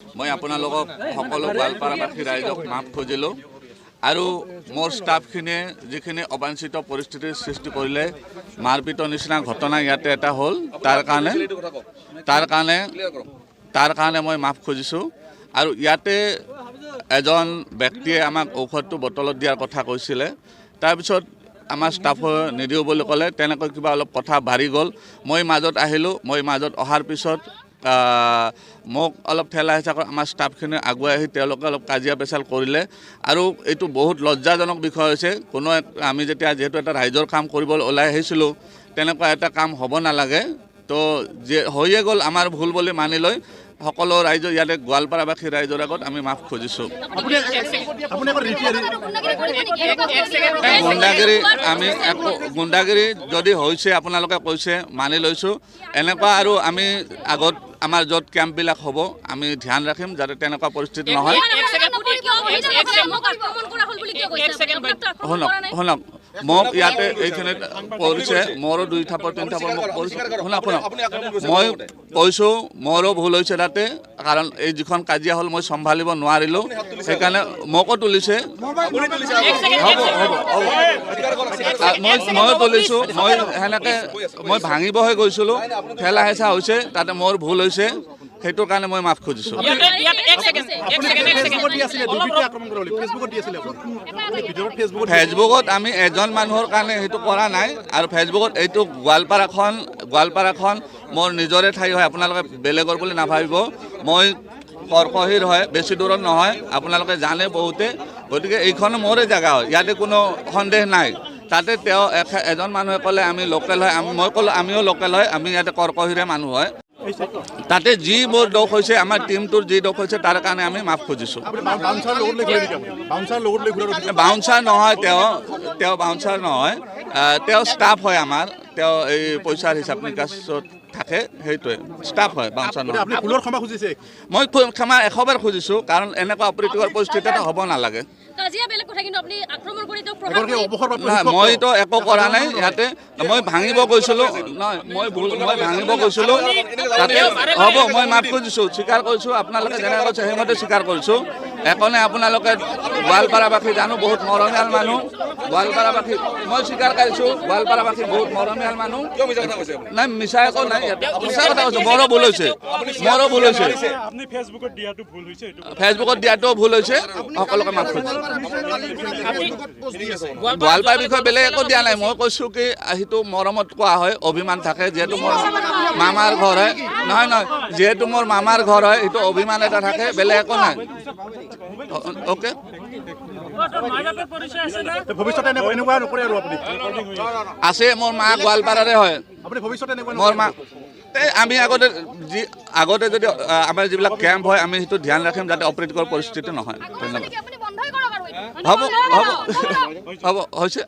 মই আপোনালোকক সকলো গোৱালপাৰাবাসী ৰাইজক মাফ খুজিলোঁ আৰু মোৰ ষ্টাফখিনিয়ে যিখিনি অবাঞ্ছিত পৰিস্থিতিৰ সৃষ্টি কৰিলে মাৰপিটৰ নিচিনা ঘটনা ইয়াতে এটা হ'ল তাৰ কাৰণে মই মাফ খুজিছোঁ আৰু ইয়াতে এজন ব্যক্তিয়ে আমাক ঔষধটো বটলত দিয়াৰ কথা কৈছিলে তাৰপিছত আমাৰ ষ্টাফে নিদিওঁ বুলি ক'লে তেনেকৈ কিবা অলপ কথা বাঢ়ি গ'ল মই মাজত আহিলোঁ মই মাজত অহাৰ পিছত মোক অলপ ঠেলা হেঁচা কৰি আমাৰ ষ্টাফখিনি আগুৱাই আহি তেওঁলোকে অলপ কাজিয়া পেচাল কৰিলে আৰু এইটো বহুত লজ্জাজনক বিষয় হৈছে কোনো আমি যেতিয়া যিহেতু এটা ৰাইজৰ কাম কৰিবলৈ ওলাই আহিছিলোঁ তেনেকুৱা এটা কাম হ'ব নালাগে তো যে হৈয়ে গ'ল আমাৰ ভুল বুলি মানি লৈ সকলো ৰাইজ ইয়াতে গোৱালপাৰাবাসী ৰাইজৰ আগত আমি মাফ খুজিছোঁ গুণ্ডাগিৰি যদি হৈছে আপোনালোকে কৈছে মানি লৈছোঁ এনেকুৱা আৰু আমি আগত আমাৰ য'ত কেম্পবিলাক হ'ব আমি ধ্যান ৰাখিম যাতে তেনেকুৱা পৰিস্থিতি নহয় শুনক মোক ইয়াতে এইখিনিত পৰিছে মোৰো 2 থাপৰ 3 থাপৰ মোক পৰিছে শুনক মই কৈছোঁ মোৰো ভুল হৈছে তাতে কাৰণ এই যিখন কাজিয়া হ'ল মই চম্ভালিব নোৱাৰিলোঁ সেইকাৰণে মোকো তুলিছে ময়ো তুলিছোঁ মই সেনেকৈ মই ভাঙিবহে গৈছিলোঁ ঠেলা হেঁচা হৈছে তাতে মোৰ ভুল হৈছে সেইটোৰ কাৰণে মই মাফ খুজিছোঁ ফেচবুকত আমি এজন মানুহৰ কাৰণে সেইটো কৰা নাই আৰু ফেচবুকত এইটো গোৱালপাৰাখন মোৰ নিজৰে ঠাই হয় আপোনালোকে বেলেগৰ বুলি নাভাবিব মই কৰ্কহীৰ হয় বেছি দূৰত নহয় আপোনালোকে জানে বহুতে গতিকে এইখন মোৰে জেগা হয় ইয়াতে কোনো সন্দেহ নাই তাতে তেওঁ এজন মানুহে ক'লে আমি লোকেল হয় মই ক'লোঁ আমিও লোকেল হয় আমি ইয়াতে কৰ্কহীৰে মানুহ হয় তাতে যি মোৰ দোষ হৈছে আমাৰ টিমটোৰ যি দোষ হৈছে তাৰ কাৰণে আমি মাফ খুজিছোঁ বাউন্সাৰ নহয় তেওঁ বাউন্সাৰ নহয় তেওঁ ষ্টাফ হয় আমাৰ তেওঁ এই পইচাৰ হিচাপ নিকাচত থাকে সেইটোৱে ষ্টাফ হয় বাউন্সাৰ নহয় মই ক্ষমা 100 বাৰ খুজিছোঁ কাৰণ এনেকুৱা অপ্ৰীতিকৰ পৰিস্থিতি এটা হ'ব নালাগে মইতো একো কৰা নাই ইয়াতে মই ভাঙিব গৈছিলোঁ নহয় মই ভাঙিব গৈছিলোঁ তাতে হ'ব মই মাফ খুজিছোঁ স্বীকাৰ কৰিছোঁ আপোনালোকে যেনেকৈ কৈছে সেইমতে স্বীকাৰ কৰিছোঁ একনে আপোনালোকে গোৱালপাৰাবাসী জানো বহুত মৰমীয়াল মানুহ গোৱালপাৰাবাসী মই স্বীকাৰ কৰিছোঁ গোৱালপাৰাবাসী বহুত মৰমীয়াল মানুহ নাই মিছা একো নাই মিছা কথা কৈছোঁ মোৰো ভুল হৈছে ফেচবুকত দিয়াটো ভুল হৈছে সকলোকে মাফ খুজিছোঁ গোৱালপাৰাৰ বিষয়ে বেলেগ একো দিয়া নাই মই কৈছোঁ কি সেইটো মৰমত কোৱা হয় অভিমান থাকে যিহেতু মোৰ মামাৰ ঘৰ হয় নহয় যিহেতু মোৰ মামাৰ ঘৰ হয় সেইটো অভিমান এটা থাকে বেলেগ একো নাই অ'কে আছে মোৰ মা গোৱালপাৰাৰে হয় মোৰ মা আমি আগতে যদি আমাৰ যিবিলাক কেম্প হয় আমি সেইটো ধ্যান ৰাখিম যাতে অপ্ৰীতিকৰ পৰিস্থিতি নহয় ধন্যবাদ হ'ব হৈছে